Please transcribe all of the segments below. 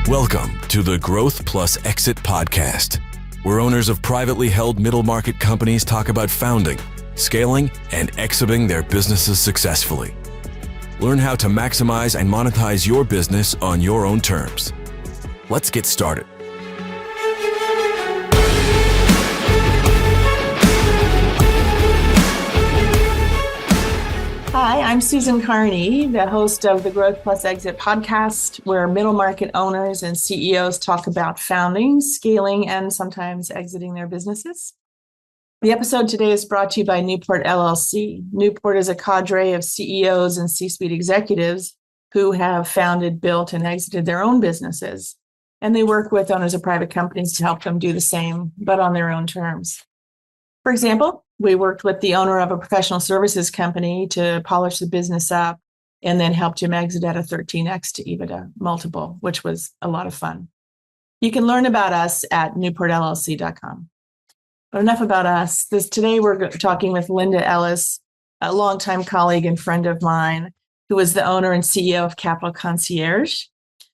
Welcome to the Growth Plus Exit podcast, where owners of privately held middle market companies talk about founding, scaling, and exiting their businesses successfully. Learn how to maximize and monetize your business on your own terms. Let's get started. Hi, I'm Susan Carney, the host of the Growth Plus Exit podcast, where middle market owners and CEOs talk about founding, scaling, and sometimes exiting their businesses. The episode today is brought to you by Newport LLC. Newport is a cadre of CEOs and C-suite executives who have founded, built, and exited their own businesses. And they work with owners of private companies to help them do the same, but on their own terms. For example, we worked with the owner of a professional services company to polish the business up and then helped him exit at a 13x to EBITDA multiple, which was a lot of fun. You can learn about us at newportllc.com. But enough about us. Today we're talking with Lynda Ellis, a longtime colleague and friend of mine, who is the owner and CEO of Capitol Concierge.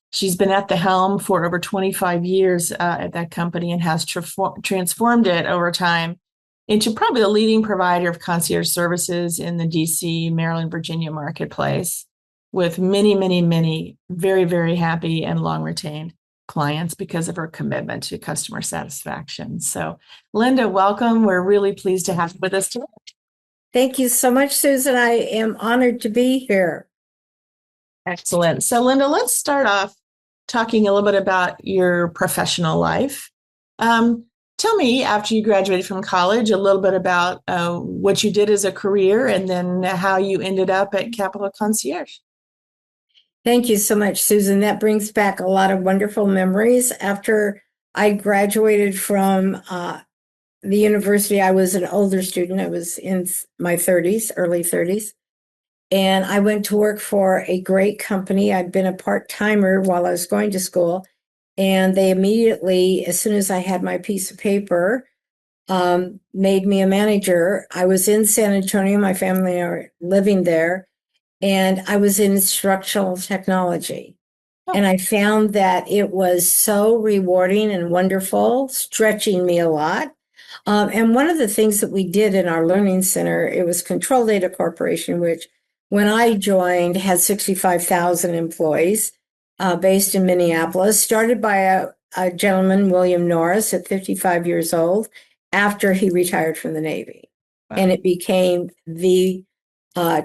She's been at the helm for over 25 years at that company and has transformed it over time into probably the leading provider of concierge services in the DC, Maryland, Virginia marketplace, with many, many, many very, very happy and long retained clients because of her commitment to customer satisfaction. So, Lynda, welcome. We're really pleased to have you with us today. Thank you so much, Susan. I am honored to be here. Excellent. So, Lynda, let's start off talking a little bit about your professional life. Tell me, after you graduated from college, a little bit about what you did as a career and then how you ended up at Capitol Concierge. Thank you so much, Susan. That brings back a lot of wonderful memories. After I graduated from the university, I was an older student. I was in my 30s, early 30s. And I went to work for a great company. I'd been a part-timer while I was going to school. And they immediately, as soon as I had my piece of paper, made me a manager. I was in San Antonio. My family are living there. And I was in instructional technology. Oh. And I found that it was so rewarding and wonderful, stretching me a lot. And one of the things that we did in our learning center, it was Control Data Corporation, which when I joined had 65,000 employees. Based in Minneapolis, started by a gentleman, William Norris, at 55 years old, after he retired from the Navy. Wow. And it became the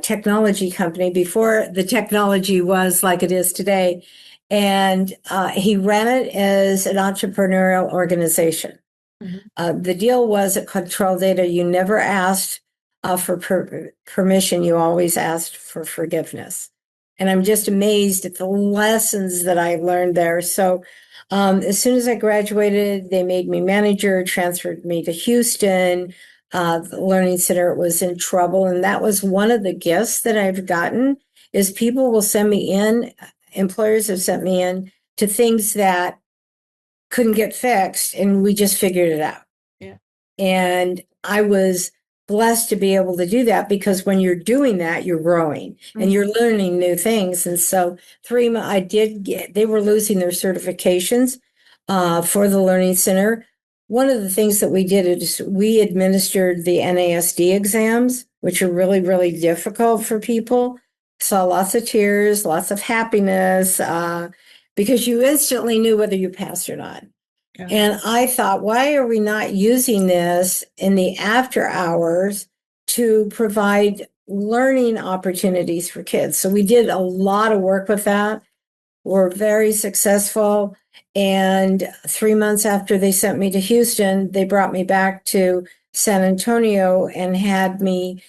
technology company before the technology was like it is today. And he ran it as an entrepreneurial organization. Mm-hmm. The deal was at Control Data, you never asked for permission, you always asked for forgiveness. And I'm just amazed at the lessons that I learned there. So as soon as I graduated, they made me manager, transferred me to Houston. The Learning Center was in trouble. And that was one of the gifts that I've gotten is people will send me in, employers have sent me in to things that couldn't get fixed. And we just figured it out. Yeah. And I was blessed to be able to do that because when you're doing that, you're growing and you're learning new things. And so they were losing their certifications for the Learning Center. One of the things that we did is we administered the NASD exams, which are really, really difficult for people. Saw lots of tears, lots of happiness, because you instantly knew whether you passed or not. Yeah. And I thought, why are we not using this in the after hours to provide learning opportunities for kids? So we did a lot of work with that. We're very successful. And 3 months after they sent me to Houston, they brought me back to San Antonio and had me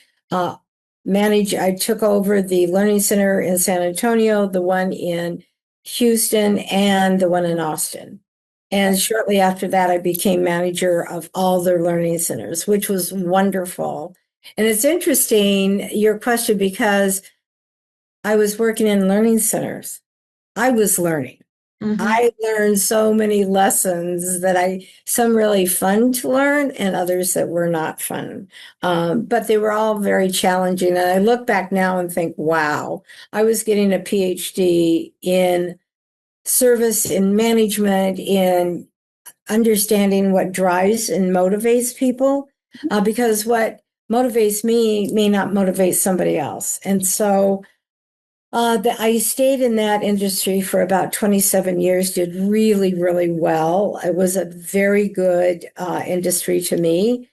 manage. I took over the Learning Center in San Antonio, the one in Houston, and the one in Austin. And shortly after that, I became manager of all their learning centers, which was wonderful. And it's interesting, your question, because I was working in learning centers. I was learning. Mm-hmm. I learned so many lessons that some really fun to learn and others that were not fun. But they were all very challenging. And I look back now and think, wow, I was getting a PhD in service in management, in understanding what drives and motivates people, because what motivates me may not motivate somebody else. And so I stayed in that industry for about 27 years, did really, really well. It was a very good industry to me.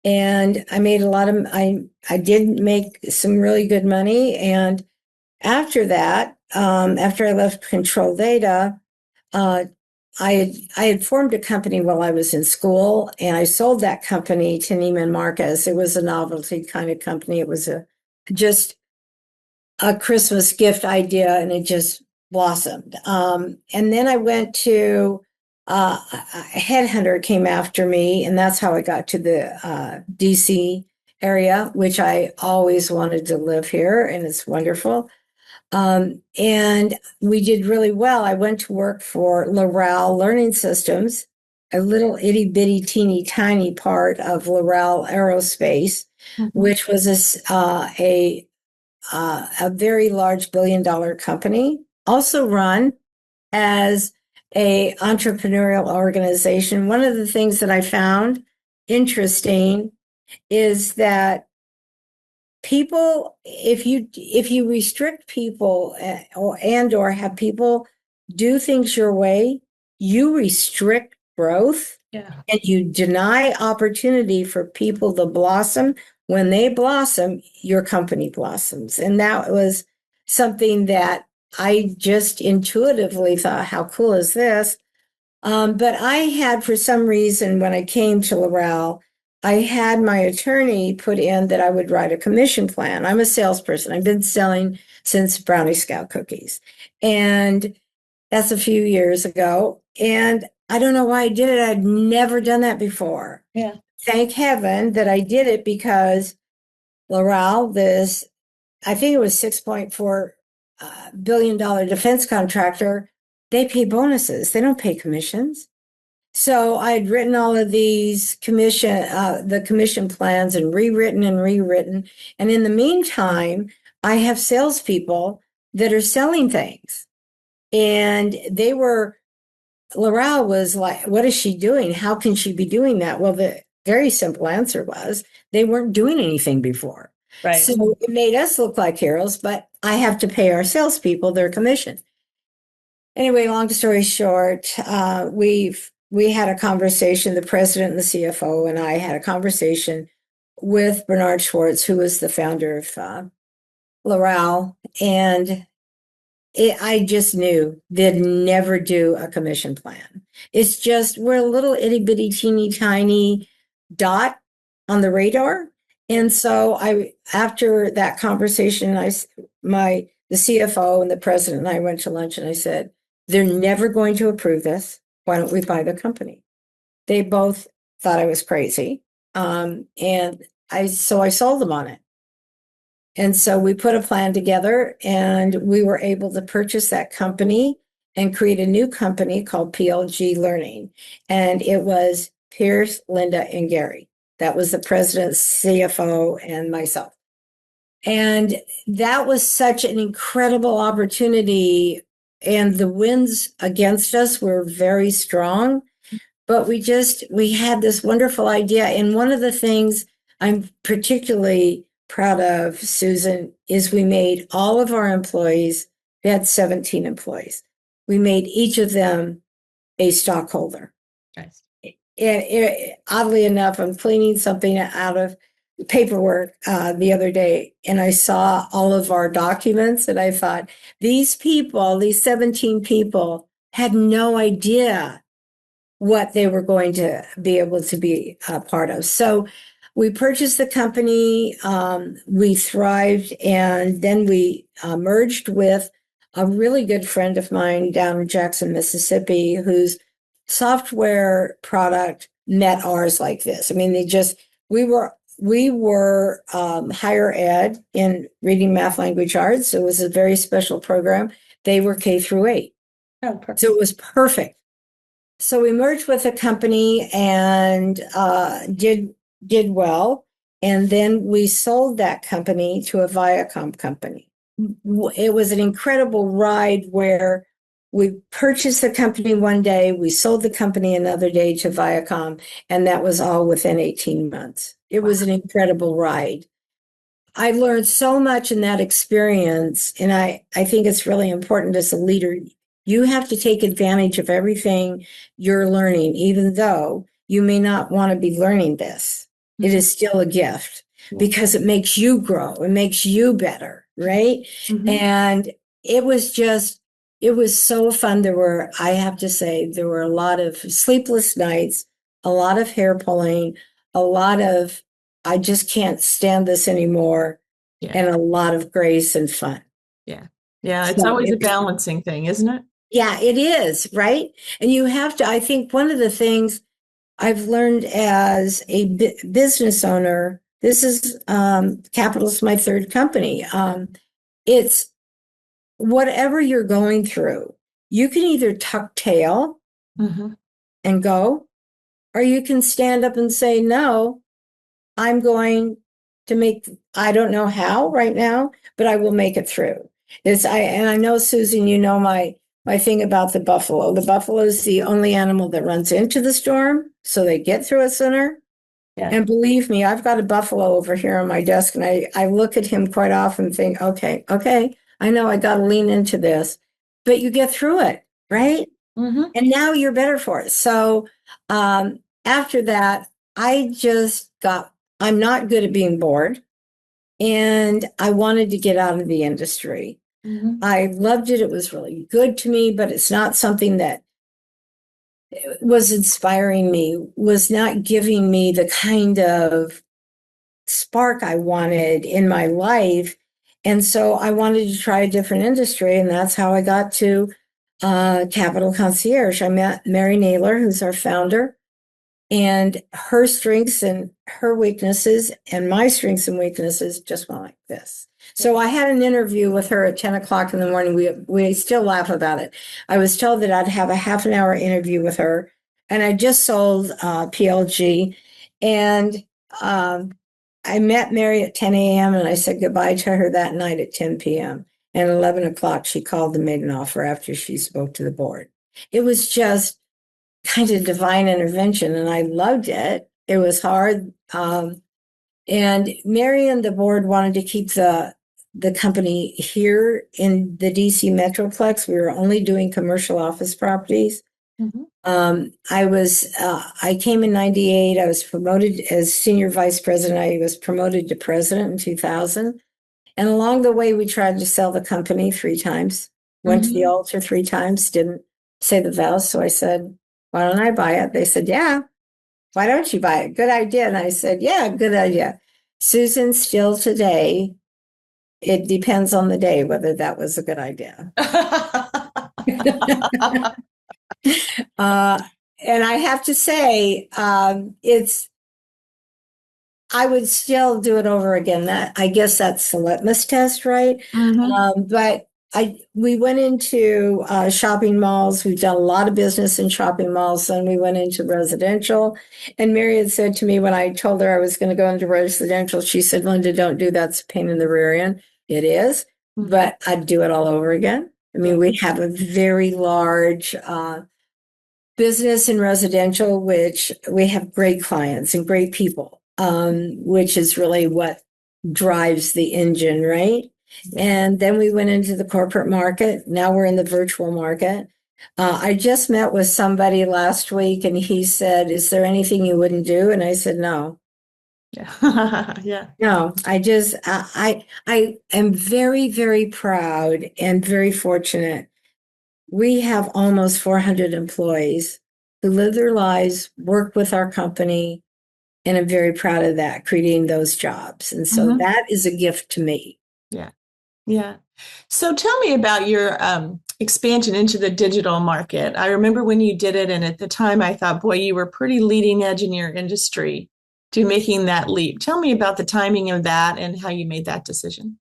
And I made I did make some really good money. And after that, after I left Control Data, I had formed a company while I was in school, and I sold that company to Neiman Marcus. It was a novelty kind of company. It was just a Christmas gift idea, and it just blossomed. And then I went to a headhunter came after me, and that's how I got to the DC area, which I always wanted to live here, and it's wonderful. And we did really well. I went to work for L'Oreal Learning Systems, a little itty bitty teeny tiny part of L'Oreal Aerospace, which was a very large billion-dollar company, also run as a entrepreneurial organization. One of the things that I found interesting is that people, if you restrict people or have people do things your way, you restrict growth. Yeah. And you deny opportunity for people to blossom. When they blossom, your company blossoms. And that was something that I just intuitively thought, how cool is this? But I had, for some reason, when I came to L'Oreal, I had my attorney put in that I would write a commission plan. I'm a salesperson. I've been selling since Brownie Scout cookies. And that's a few years ago. And I don't know why I did it. I'd never done that before. Yeah. Thank heaven that I did it, because L'Oreal, I think it was $6.4 billion defense contractor, they pay bonuses. They don't pay commissions. So I had written all of these the commission plans and rewritten. And in the meantime, I have salespeople that are selling things. And L'Oreal was like, what is she doing? How can she be doing that? Well, the very simple answer was they weren't doing anything before. Right. So it made us look like heroes, but I have to pay our salespeople their commission. Anyway, long story short, we had a conversation, the president and the CFO and I had a conversation with Bernard Schwartz, who was the founder of L'Oreal, and I just knew they'd never do a commission plan. It's just, we're a little itty bitty teeny tiny dot on the radar. And so after that conversation, the CFO and the president and I went to lunch, and I said, they're never going to approve this. Why don't we buy the company? They both thought I was crazy. And I sold them on it. And so we put a plan together, and we were able to purchase that company and create a new company called PLG Learning. And it was Pierce, Lynda, and Gary. That was the president, CFO, and myself. And that was such an incredible opportunity. And the winds against us were very strong. But we had this wonderful idea. And one of the things I'm particularly proud of, Susan, is we made all of our employees, we had 17 employees, we made each of them a stockholder. Nice. And oddly enough, I'm cleaning something out of paperwork the other day, and I saw all of our documents, and I thought, these 17 people had no idea what they were going to be able to be a part of. So we purchased the company, we thrived, and then we merged with a really good friend of mine down in Jackson, Mississippi, whose software product met ours like this. I mean, we were higher ed in reading, math, language, arts. So it was a very special program. They were K through 8. Oh, perfect. So it was perfect. So we merged with a company and did well. And then we sold that company to a Viacom company. It was an incredible ride where we purchased the company one day, we sold the company another day to Viacom, and that was all within 18 months. It was an incredible ride. I learned so much in that experience, and I think it's really important as a leader. You have to take advantage of everything you're learning, even though you may not want to be learning this. Mm-hmm. It is still a gift because it makes you grow. It makes you better, right? Mm-hmm. And it was so fun. I have to say, there were a lot of sleepless nights, a lot of hair pulling, a lot of, I just can't stand this anymore, and a lot of grace and fun. Yeah. Yeah. It's always a balancing thing, isn't it? Yeah, it is, right? And you have to, I think one of the things I've learned as a business owner, this is, Capital's my third company. It's whatever you're going through, you can either tuck tail and go, or you can stand up and say, no, I'm going to I don't know how right now, but I will make it through. And I know, Susan, you know my thing about the buffalo. The buffalo is the only animal that runs into the storm, so they get through it sooner. Yeah. And believe me, I've got a buffalo over here on my desk, and I look at him quite often and think, okay, I know I got to lean into this, but you get through it, right? Mm-hmm. And now you're better for it. So after that, I'm not good at being bored, and I wanted to get out of the industry. Mm-hmm. I loved it. It was really good to me, but it's not something that was inspiring me, was not giving me the kind of spark I wanted in my life. And so I wanted to try a different industry, and that's how I got to Capitol Concierge. I met Mary Naylor, who's our founder, and her strengths and her weaknesses and my strengths and weaknesses just went like this. So I had an interview with her at 10 o'clock in the morning. We still laugh about it. I was told that I'd have a half an hour interview with her, and I just sold PLG. And I met Mary at 10 a.m. and I said goodbye to her that night at 10 p.m. And at 11 o'clock, she called and made an offer after she spoke to the board. It was just kind of divine intervention, and I loved it. It was hard. And Mary and the board wanted to keep the company here in the DC Metroplex. We were only doing commercial office properties. Mm-hmm. I came in 98. I was promoted as senior vice president. I was promoted to president in 2000. And along the way, we tried to sell the company 3 times, went to the altar 3 times, didn't say the vows. So I said, why don't I buy it? They said, yeah. Why don't you buy it? Good idea. And I said, yeah, good idea. Susan, still today, it depends on the day whether that was a good idea. And I have to say, I would still do it over again. I guess that's the litmus test, right? Mm-hmm. But we went into shopping malls. We've done a lot of business in shopping malls. Then we went into residential. And Mary had said to me when I told her I was going to go into residential, she said, Lynda, don't do that. It's a pain in the rear end. It is, but I'd do it all over again. I mean, we have a very large business in residential, which we have great clients and great people, which is really what drives the engine, right? And then we went into the corporate market. Now we're in the virtual market. I just met with somebody last week, and he said, is there anything you wouldn't do? And I said, no. Yeah. Yeah. No, I am very, very proud and very fortunate. We have almost 400 employees who live their lives, work with our company, and I'm very proud of that, creating those jobs. And so that is a gift to me. Yeah. Yeah. So tell me about your expansion into the digital market. I remember when you did it, and at the time I thought, boy, you were pretty leading edge in your industry to making that leap. Tell me about the timing of that and how you made that decision.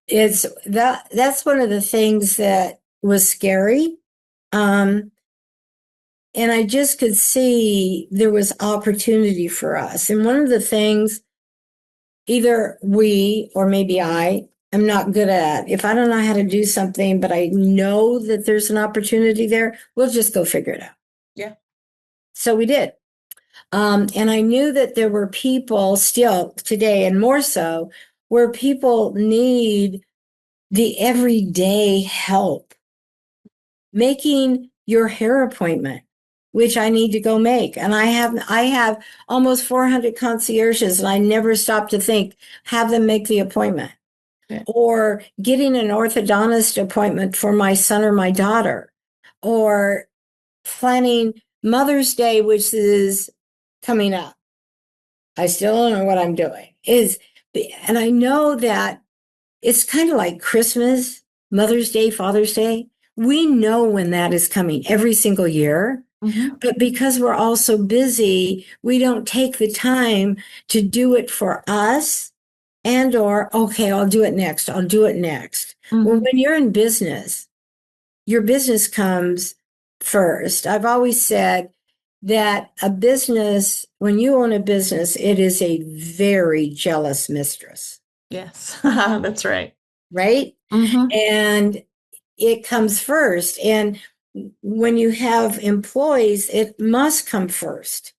That's one of the things that was scary. And I just could see there was opportunity for us. And one of the things, either we or maybe I am not good at. If I don't know how to do something, but I know that there's an opportunity there, we'll just go figure it out. Yeah. So we did. And I knew that there were people still today, and more so, where people need the everyday help. Making your hair appointment, which I need to go make. And I have almost 400 concierges, and I never stop to think, have them make the appointment. Yeah. Or getting an orthodontist appointment for my son or my daughter, or planning Mother's Day, which is coming up. I still don't know what I'm doing. And I know that it's kind of like Christmas, Mother's Day, Father's Day. We know when that is coming every single year. Mm-hmm. But because we're all so busy, we don't take the time to do it for us. Okay, I'll do it next. I'll do it next. Mm-hmm. Well, when you're in business, your business comes first. I've always said that when you own a business, it is a very jealous mistress. Yes, that's right. Right? Mm-hmm. And it comes first. And when you have employees, it must come first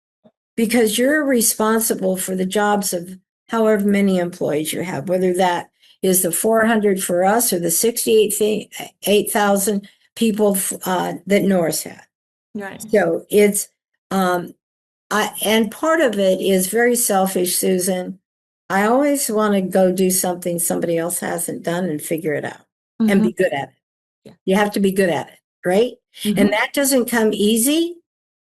because you're responsible for the jobs of however many employees you have, whether that is the 400 for us or the 68,000 people that Norris had. Right. So it's, and part of it is very selfish, Susan. I always want to go do something somebody else hasn't done and figure it out and be good at it. Yeah. You have to be good at it, right? Mm-hmm. And that doesn't come easy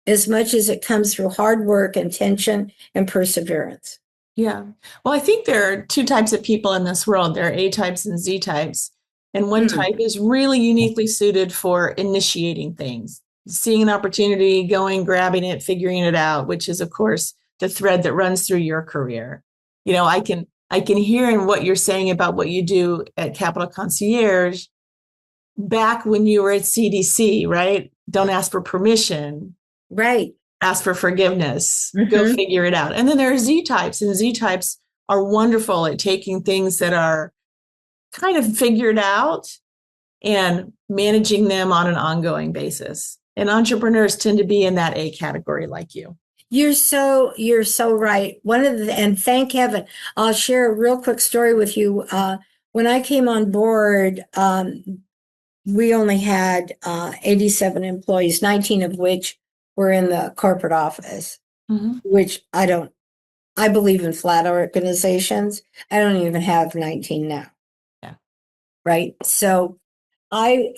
as much as it comes through hard work, intention, and perseverance. Yeah. Well, I think there are two types of people in this world. There are A types and Z types. And one type is really uniquely suited for initiating things, seeing an opportunity, going, grabbing it, figuring it out, which is, of course, the thread that runs through your career. You know, I can hear in what you're saying about what you do at Capitol Concierge back when you were at CDC, right? Don't ask for permission. Right. Ask for forgiveness. Go figure it out. And then there are Z types, and Z types are wonderful at taking things that are kind of figured out and managing them on an ongoing basis. And entrepreneurs tend to be in that A category like you. You're so right. And thank heaven. I'll share a real quick story with you. When I came on board, we only had 87 employees, 19 of which were in the corporate office, which I believe in flat organizations. I don't even have 19 now. Yeah. Right. So I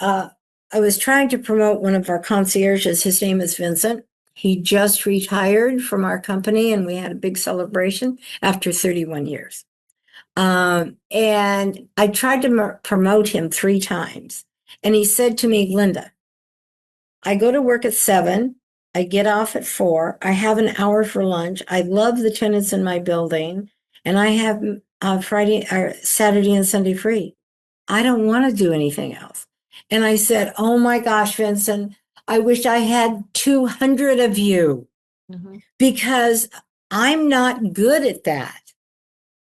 was trying to promote one of our concierges. His name is Vincent. He just retired from our company, and we had a big celebration after 31 years. And I tried to promote him 3 times. And he said to me, Lynda, I go to work at 7. I get off at 4. I have an hour for lunch. I love the tenants in my building. And I have Saturday and Sunday free. I don't want to do anything else. And I said, oh my gosh, Vincent, I wish I had 200 of you because I'm not good at that.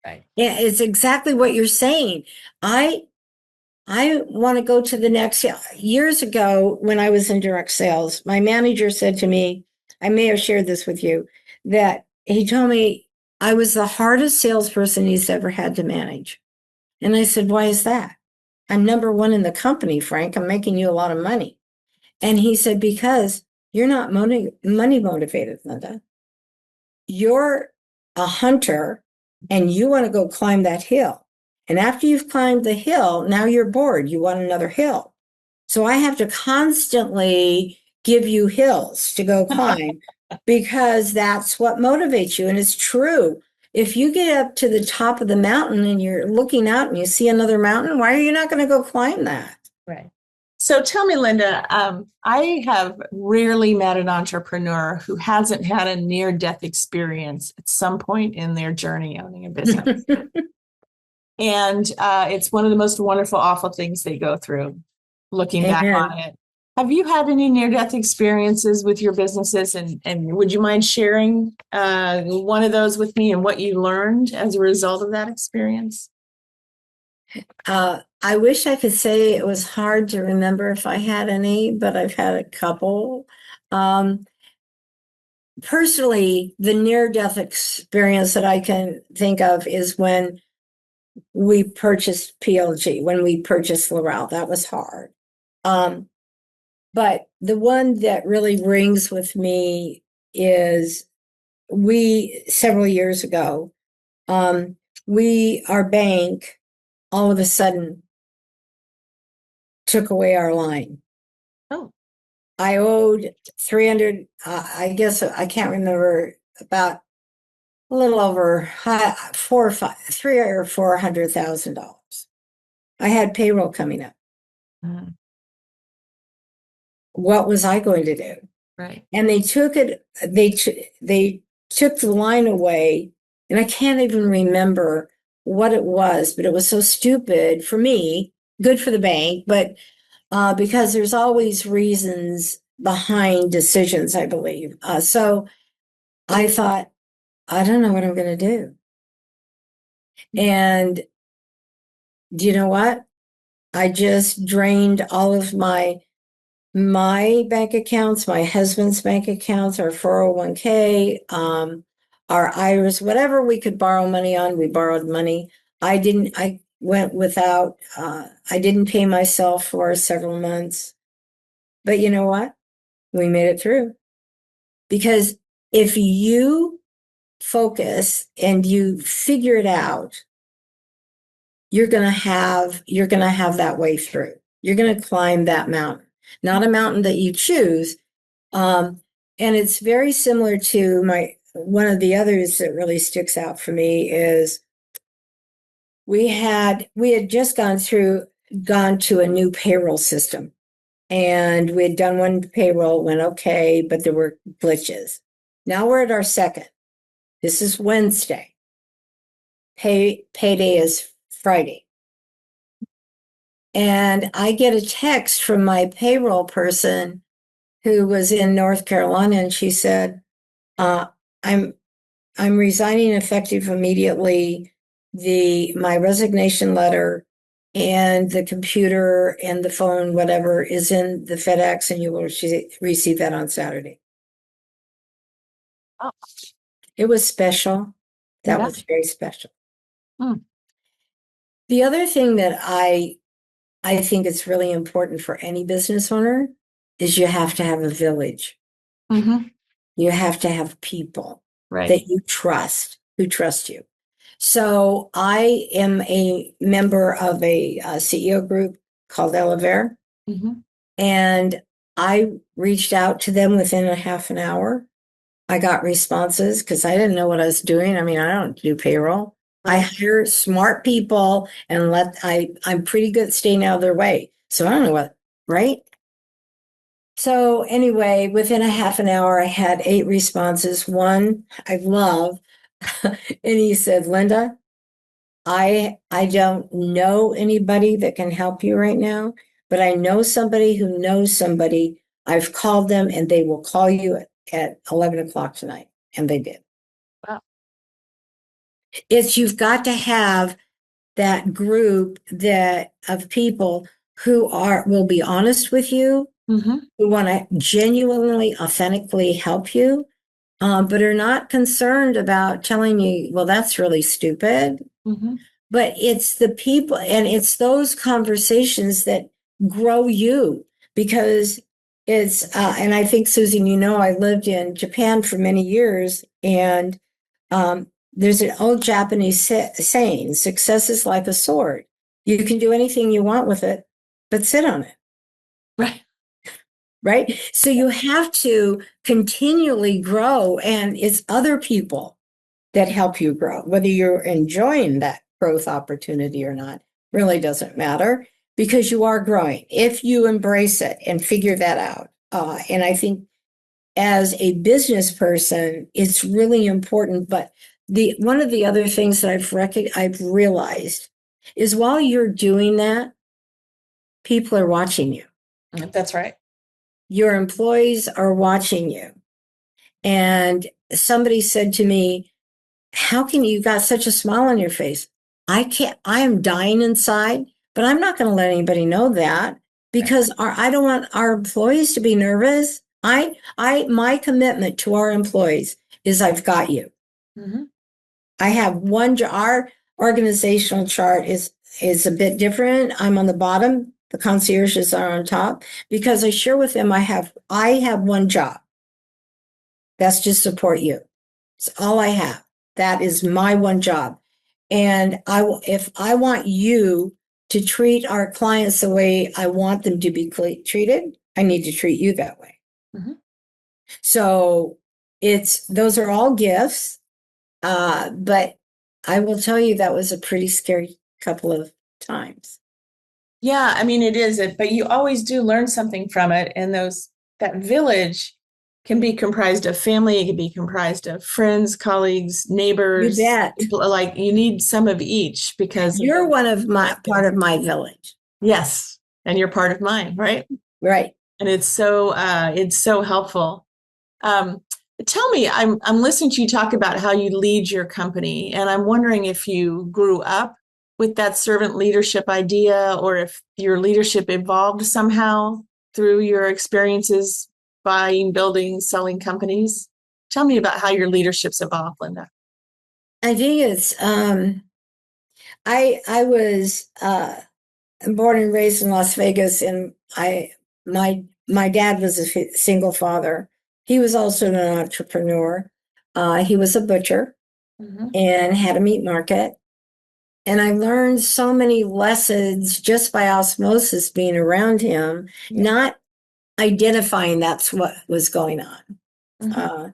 Right. Yeah, it's exactly what you're saying. I want to go to the next. Years ago, when I was in direct sales, my manager said to me, I may have shared this with you, that he told me I was the hardest salesperson he's ever had to manage. And I said, why is that? I'm number 1 in the company, Frank. I'm making you a lot of money. And he said, because you're not money motivated, Lynda. You're a hunter and you want to go climb that hill. And after you've climbed the hill, now you're bored. You want another hill. So I have to constantly give you hills to go climb because that's what motivates you. And it's true. If you get up to the top of the mountain and you're looking out and you see another mountain, why are you not going to go climb that? Right. So tell me, Lynda, I have rarely met an entrepreneur who hasn't had a near-death experience at some point in their journey owning a business. And it's one of the most wonderful, awful things they go through, looking back on it. Have you had any near-death experiences with your businesses? And would you mind sharing one of those with me and what you learned as a result of that experience? I wish I could say it was hard to remember if I had any, but I've had a couple. Personally, the near-death experience that I can think of is when we purchased PLG, when we purchased Laurel. That was hard. But the one that really rings with me is several years ago, our bank all of a sudden took away our line. Oh. I owed 300, I guess I can't remember, about a little over $300,000 or $400,000. I had payroll coming up. Mhm. What was I going to do? Right. And they took it, they took the line away, and I can't even remember what it was, but it was so stupid for me, good for the bank, but because there's always reasons behind decisions, I believe. So I thought, I don't know what I'm going to do. And do you know what? I just drained all of my bank accounts, my husband's bank accounts, our 401k, our IRAs, whatever we could borrow money on, we borrowed money. I went without, I didn't pay myself for several months. But you know what? We made it through. Because if you focus and you figure it out, you're going to have that way through. You're going to climb that mountain, not a mountain that you choose. And it's very similar to one of the others that really sticks out for me is we had just gone to a new payroll system, and we had done one payroll, went okay, but there were glitches. Now we're at our second. This is Wednesday. Payday is Friday. And I get a text from my payroll person who was in North Carolina, and she said, I'm resigning effective immediately. My resignation letter and the computer and the phone, whatever, is in the FedEx, and you will receive that on Saturday. Oh. It was special. That Yeah. was very special. Hmm. The other thing that I think it's really important for any business owner is you have to have a village. Mm-hmm. You have to have people Right. that you trust, who trust you. So I am a member of a CEO group called Elevair. Mm-hmm. And I reached out to them within a half an hour. I got responses because I didn't know what I was doing. I mean, I don't do payroll. I hire smart people and I'm pretty good at staying out of their way. So I don't know what, right? So anyway, within a half an hour, I had 8 responses. One I love, and he said, Lynda, I don't know anybody that can help you right now, but I know somebody who knows somebody. I've called them and they will call you at 11 o'clock tonight. And they did. Wow. You've got to have that group of people who will be honest with you, Mm-hmm. who want to genuinely, authentically help you, but are not concerned about telling you, well, that's really stupid. Mm-hmm. But it's the people, and it's those conversations that grow you, because it's, and I think, Susan, I lived in Japan for many years, and there's an old Japanese saying, success is like a sword. You can do anything you want with it, but sit on it. Right. Right. So you have to continually grow, and it's other people that help you grow. Whether you're enjoying that growth opportunity or not really doesn't matter, because you are growing if you embrace it and figure that out. And I think as a business person, it's really important. But one of the other things that I've realized is while you're doing that, people are watching you. That's right. Your employees are watching you. And somebody said to me, how can you got such a smile on your face? I am dying inside, but I'm not going to let anybody know that because I don't want our employees to be nervous. My commitment to our employees is I've got you. Mm-hmm. I have our organizational chart is a bit different. I'm on the bottom. The concierges are on top because I share with them I have one job. That's just support you. It's all I have. That is my one job. And if I want you to treat our clients the way I want them to be treated, I need to treat you that way. Mm-hmm. So those are all gifts. But I will tell you that was a pretty scary couple of times. Yeah, I mean, it is, but you always do learn something from it. And that village can be comprised of family. It can be comprised of friends, colleagues, neighbors. You bet. Like you need some of each because you're part of my village. Yes. And you're part of mine, right? Right. And it's so helpful. Tell me, I'm listening to you talk about how you lead your company, and I'm wondering if you grew up with that servant leadership idea or if your leadership evolved somehow through your experiences buying, building, selling companies. Tell me about how your leadership's evolved, Lynda. I think it's I was born and raised in Las Vegas, and my dad was a single father. He was also an entrepreneur. He was a butcher and had a meat market. And I learned so many lessons just by osmosis being around him, not identifying that's what was going on.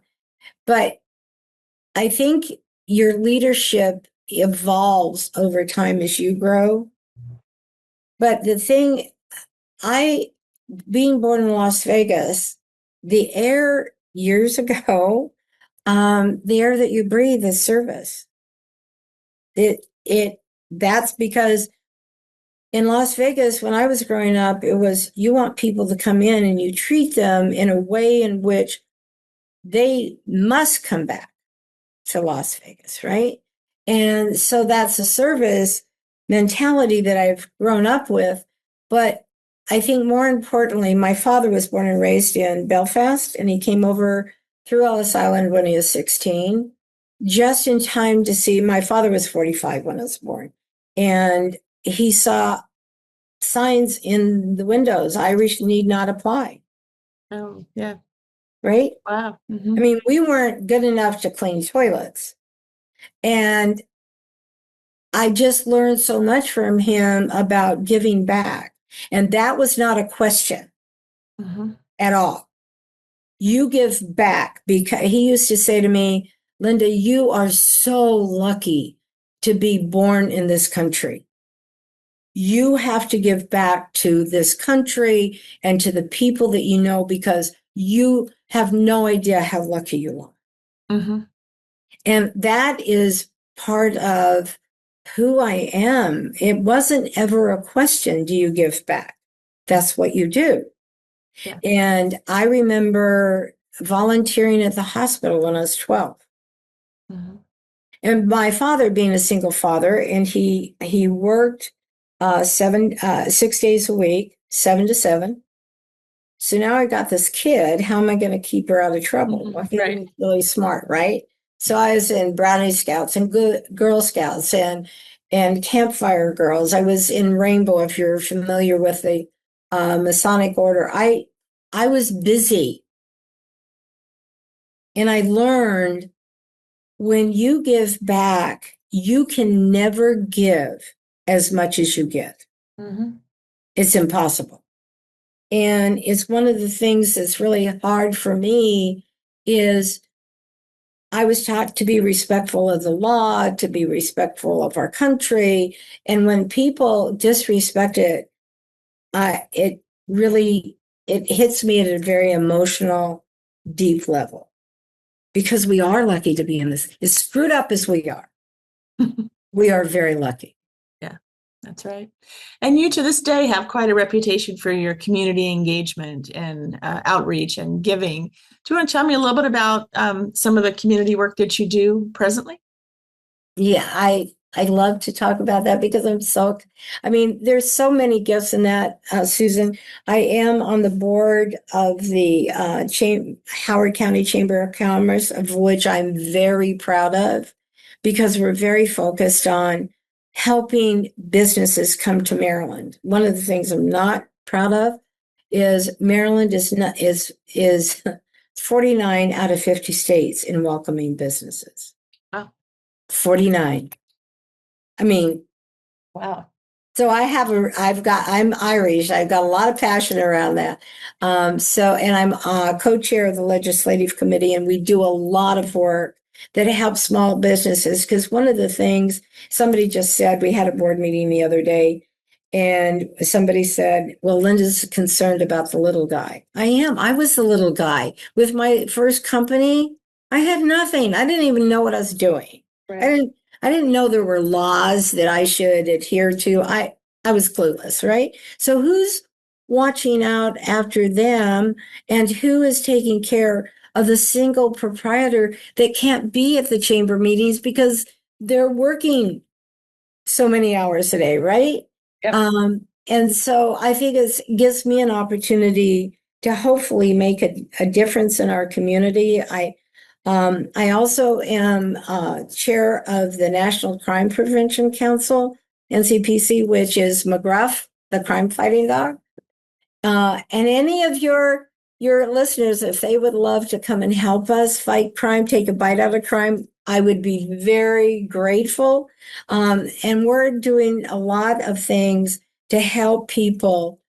But I think your leadership evolves over time as you grow. But the thing, being born in Las Vegas, the air years ago, the air that you breathe is service. That's because in Las Vegas, when I was growing up, it was you want people to come in and you treat them in a way in which they must come back to Las Vegas, right? And so that's a service mentality that I've grown up with. But I think more importantly, my father was born and raised in Belfast, and he came over through Ellis Island when he was 16, just in time to see, my father was 45 when I was born, and he saw signs in the windows, Irish need not apply. Oh, yeah. Right? Wow. I mean, we weren't good enough to clean toilets. And I just learned so much from him about giving back. And that was not a question at all. You give back, because he used to say to me, Lynda, you are so lucky to be born in this country. You have to give back to this country and to the people that you know, because you have no idea how lucky you are. And that is part of who I am. It wasn't ever a question, do you give back? That's what you do. Yeah. And I remember volunteering at the hospital when I was 12. And my father being a single father, and he worked 6 days a week, 7 to 7. So now I got this kid. How am I going to keep her out of trouble? Well, he was really smart, right? So I was in Brownie Scouts and Girl Scouts and Campfire Girls. I was in Rainbow, if you're familiar with the Masonic Order. I was busy. And I learned when you give back, you can never give as much as you get. It's impossible. And it's one of the things that's really hard for me is I was taught to be respectful of the law, to be respectful of our country. And when people disrespect it, it hits me at a very emotional, deep level. Because we are lucky to be in this. As screwed up as we are, we are very lucky. Yeah, that's right. And you to this day have quite a reputation for your community engagement and outreach and giving. Do you want to tell me a little bit about some of the community work that you do presently? Yeah, I love to talk about that because there's so many gifts in that, Susan. I am on the board of the Howard County Chamber of Commerce, of which I'm very proud of, because we're very focused on helping businesses come to Maryland. One of the things I'm not proud of is Maryland is 49 out of 50 states in welcoming businesses. Wow. 49. I mean, Wow. so I'm Irish. I've got a lot of passion around that. And I'm co-chair of the legislative committee, and we do a lot of work that helps small businesses. Because one of the things somebody just said, we had a board meeting the other day, and somebody said, well, Lynda's concerned about the little guy. I am. I was the little guy. With my first company, I had nothing. I didn't even know what I was doing. Right. I didn't know there were laws that I should adhere to. I was clueless, right? So who's watching out after them, and who is taking care of the single proprietor that can't be at the chamber meetings because they're working so many hours a day, right? Yep. And so I think it gives me an opportunity to hopefully make a difference in our community. I also am chair of the National Crime Prevention Council, NCPC, which is McGruff, the crime fighting dog. And any of your listeners, if they would love to come and help us fight crime, take a bite out of crime, I would be very grateful. And we're doing a lot of things to help people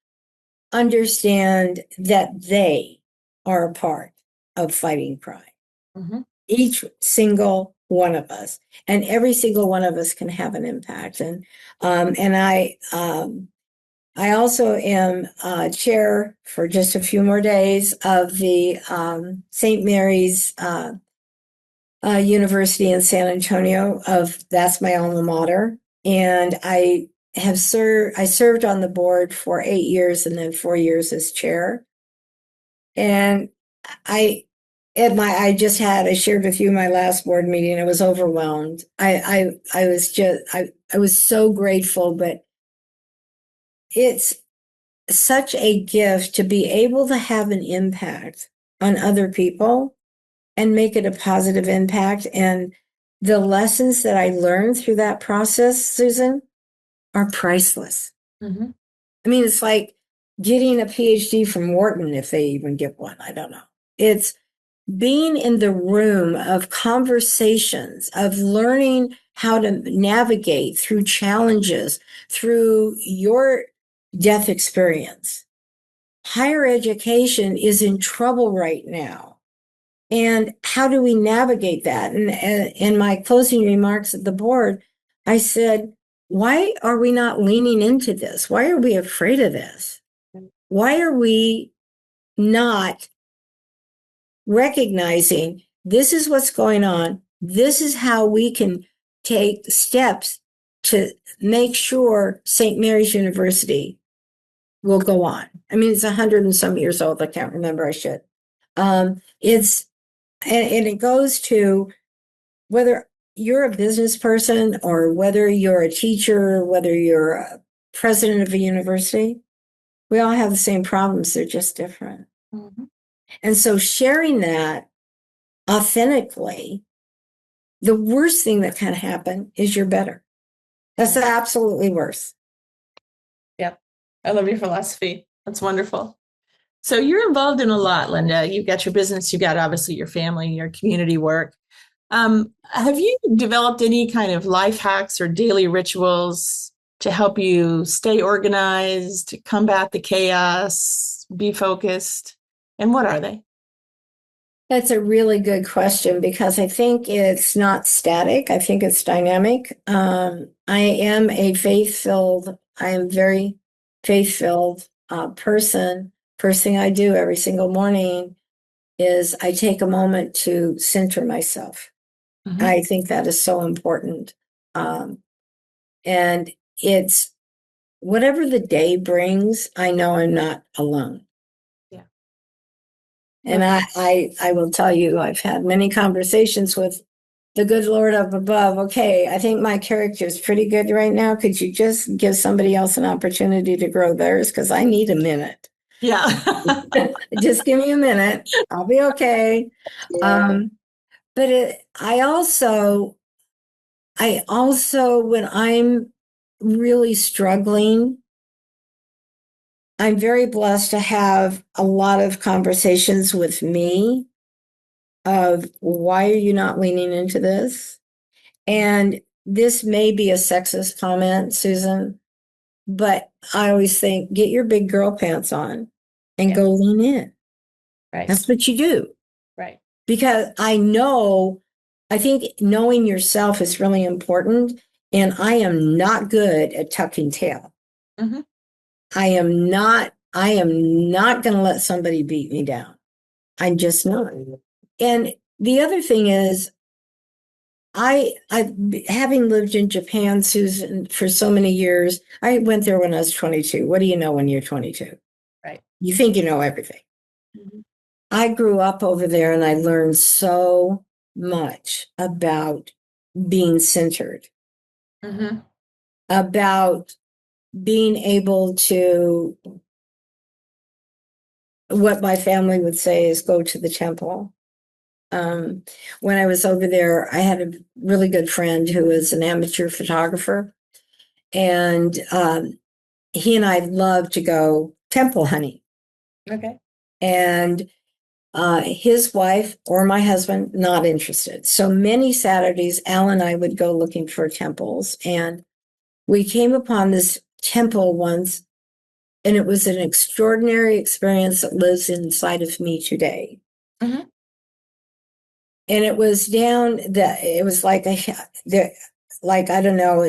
understand that they are a part of fighting crime. Mm-hmm. Each single one of us, and every single one of us can have an impact. And I also am chair for just a few more days of the St. Mary's University in San Antonio. That's my alma mater, and I served on the board for 8 years and then 4 years as chair. And I shared with you my last board meeting. I was overwhelmed. I was so grateful, but it's such a gift to be able to have an impact on other people and make it a positive impact. And the lessons that I learned through that process, Susan, are priceless. Mm-hmm. I mean, it's like getting a PhD from Wharton, if they even get one. I don't know. It's being in the room of conversations, of learning how to navigate through challenges, through your death experience. Higher education is in trouble right now. And how do we navigate that? And in my closing remarks at the board, I said, why are we not leaning into this? Why are we afraid of this? Why are we not recognizing this is what's going on? This is how we can take steps to make sure St. Mary's University will go on. I mean, it's 100 and some years old. I can't remember. I should. And it goes to whether you're a business person or whether you're a teacher, whether you're a president of a university, we all have the same problems. They're just different. Mm-hmm. And so sharing that authentically, the worst thing that can happen is you're better. That's the absolutely worst. Yep. I love your philosophy. That's wonderful. So you're involved in a lot, Lynda. You've got your business, you've got obviously your family, your community work. Have you developed any kind of life hacks or daily rituals to help you stay organized, combat the chaos, be focused? And what are they? That's a really good question because I think it's not static. I think it's dynamic. I am very faith-filled person. First thing I do every single morning is I take a moment to center myself. Mm-hmm. I think that is so important. And it's whatever the day brings, I know I'm not alone. Yeah. And I will tell you, I've had many conversations with the good Lord up above, okay, I think my character is pretty good right now. Could you just give somebody else an opportunity to grow theirs? Because I need a minute. Yeah. Just give me a minute. I'll be okay. Yeah. But I also, when I'm really struggling, I'm very blessed to have a lot of conversations with me of why are you not leaning into this? And this may be a sexist comment, Susan, but I always think get your big girl pants on and go lean in. Right. That's what you do. Right. Because I think knowing yourself is really important. And I am not good at tucking tail. Mm-hmm. I am not going to let somebody beat me down. I'm just not. And the other thing is, having lived in Japan, Susan, for so many years, I went there when I was 22. What do you know when you're 22? Right. You think you know everything. Mm-hmm. I grew up over there and I learned so much about being centered, Mm-hmm. about being able to, what my family would say is go to the temple. When I was over there, I had a really good friend who was an amateur photographer, and he and I loved to go temple hunting. Okay. And his wife or my husband, not interested. So many Saturdays, Al and I would go looking for temples. And we came upon this temple once, and it was an extraordinary experience that lives inside of me today. Mm-hmm. And it was it was like I don't know,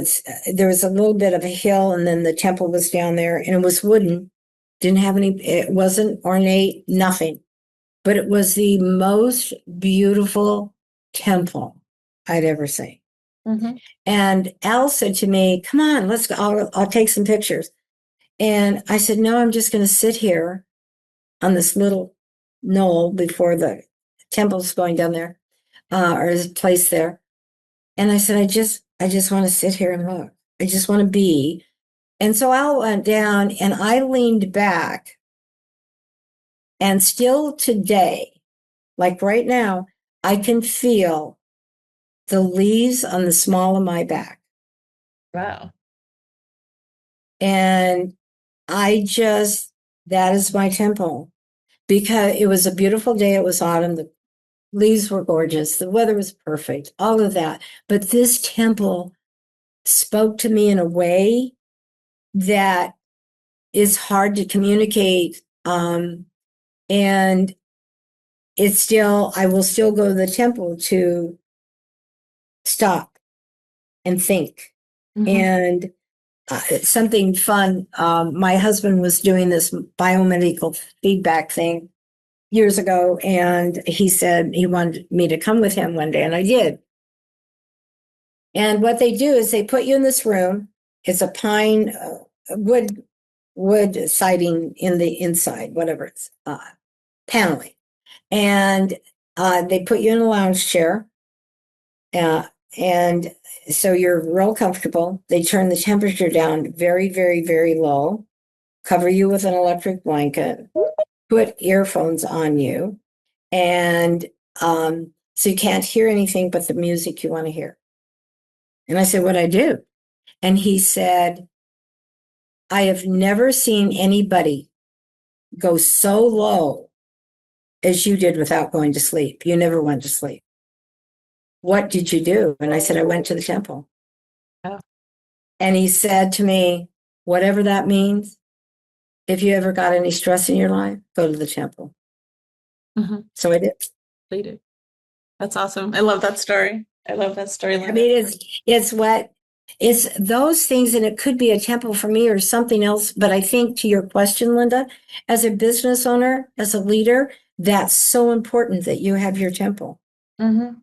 there was a little bit of a hill, and then the temple was down there, and it was wooden, it wasn't ornate, nothing. But it was the most beautiful temple I'd ever seen. Mm-hmm. And Al said to me, come on, let's go. I'll take some pictures. And I said, no, I'm just going to sit here on this little knoll before the temple's going down there, or there's a place there. And I said, I just want to sit here and look. I just want to be. And so Al went down and I leaned back. And still today, like right now, I can feel the leaves on the small of my back. Wow. And that is my temple, because it was a beautiful day. It was autumn. The leaves were gorgeous. The weather was perfect, all of that. But this temple spoke to me in a way that is hard to communicate. And I will still go to the temple to stop and think. Mm-hmm. And something fun, my husband was doing this biomedical feedback thing years ago, and he said he wanted me to come with him one day, and I did. And what they do is they put you in this room. It's a pine wood siding in the inside, whatever it's paneling, and they put you in a lounge chair, and so you're real comfortable. They turn the temperature down very, very, very low, cover you with an electric blanket, put earphones on you, and so you can't hear anything but the music you want to hear. And I said, what'd I do? And he said, I have never seen anybody go so low as you did without going to sleep. You never went to sleep. What did you do? And I said, I went to the temple. Oh. And he said to me, whatever that means, if you ever got any stress in your life, go to the temple. Mm-hmm. So I did. They did. That's awesome. I love that story. I mean, it's those things, and it could be a temple for me or something else. But I think, to your question, Lynda, as a business owner, as a leader, that's so important that you have your temple. Mm-hmm.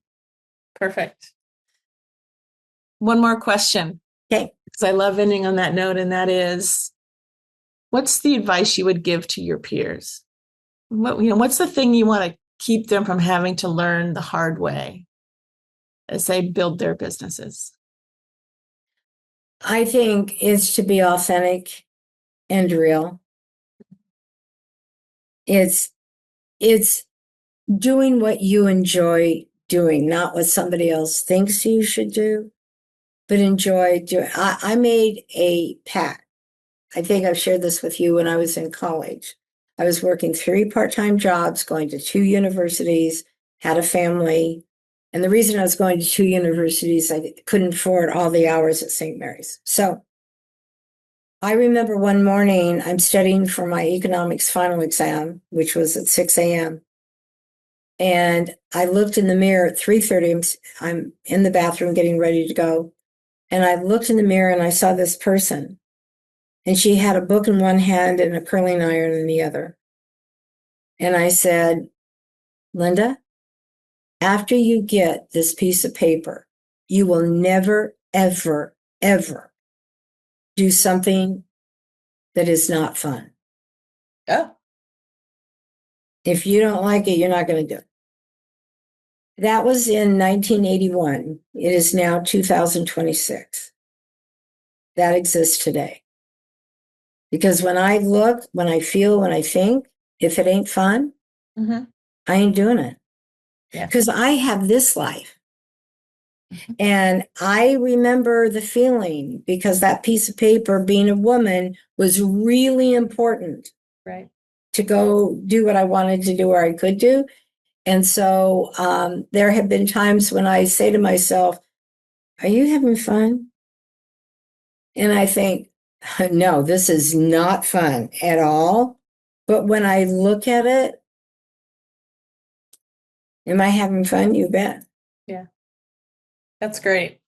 Perfect. One more question. Okay. Because I love ending on that note, and that is, what's the advice you would give to your peers? What's the thing you want to keep them from having to learn the hard way? say, build their businesses? I think it's to be authentic and real. It's doing what you enjoy doing, not what somebody else thinks you should do, but enjoy doing. I made a pact. I think I've shared this with you when I was in college. I was working 3 part-time jobs, going to 2 universities, had a family. And the reason I was going to 2 universities, I couldn't afford all the hours at St. Mary's. So I remember one morning, I'm studying for my economics final exam, which was at 6 a.m. And I looked in the mirror at 3:30. I'm in the bathroom getting ready to go. And I looked in the mirror and I saw this person. And she had a book in one hand and a curling iron in the other. And I said, Lynda, after you get this piece of paper, you will never, ever, ever do something that is not fun. Yeah. If you don't like it, you're not going to do it. That was in 1981. It is now 2026. That exists today. Because when I look, when I feel, when I think, if it ain't fun, I ain't doing it. Because I have this life. And I remember the feeling, because that piece of paper, being a woman, was really important. Right. To go do what I wanted to do or I could do. And so there have been times when I say to myself, are you having fun? And I think, no, this is not fun at all. But when I look at it, am I having fun? You bet. Yeah. That's great.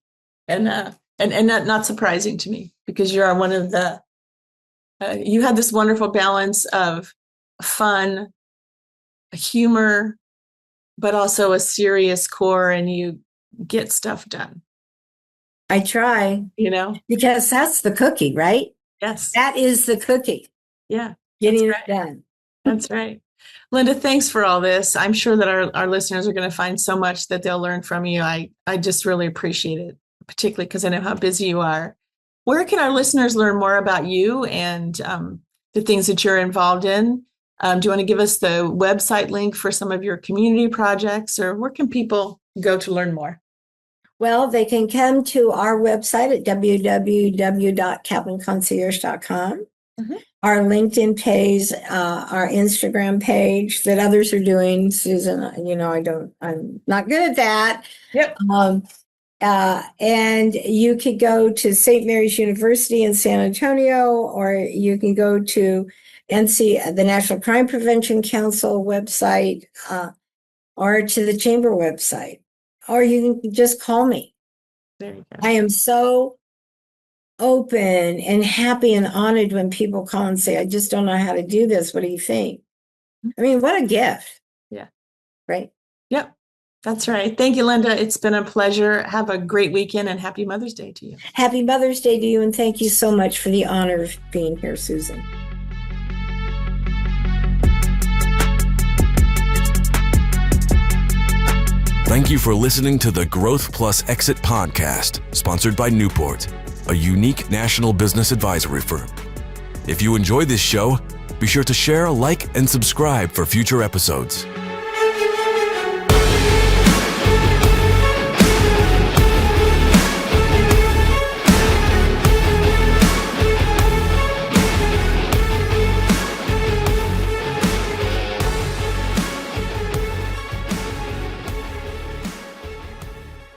And not surprising to me, because you are one of the, you had this wonderful balance of fun, humor, but also a serious core, and you get stuff done. I try, because that's the cookie, right? Yes. That is the cookie. Yeah. Getting it done. That's right. Lynda, thanks for all this. I'm sure that our listeners are going to find so much that they'll learn from you. I just really appreciate it, particularly because I know how busy you are. Where can our listeners learn more about you and the things that you're involved in? Do you want to give us the website link for some of your community projects, or where can people go to learn more? Well, they can come to our website at www.capitolconcierge.com. Our LinkedIn page, our Instagram page that others are doing. Susan, I'm not good at that. Yep. And you could go to St. Mary's University in San Antonio, or you can go to the National Crime Prevention Council website, or to the Chamber website, or you can just call me. There you go. I am so open and happy and honored when people call and say, I just don't know how to do this. What do you think? I mean, what a gift. Yeah. Right. Yep. That's right. Thank you, Lynda. It's been a pleasure. Have a great weekend, and happy Mother's Day to you. Happy Mother's Day to you. And thank you so much for the honor of being here, Susan. Thank you for listening to the Growth Plus Exit podcast, sponsored by Newport, a unique national business advisory firm. If you enjoyed this show, be sure to share, like, and subscribe for future episodes.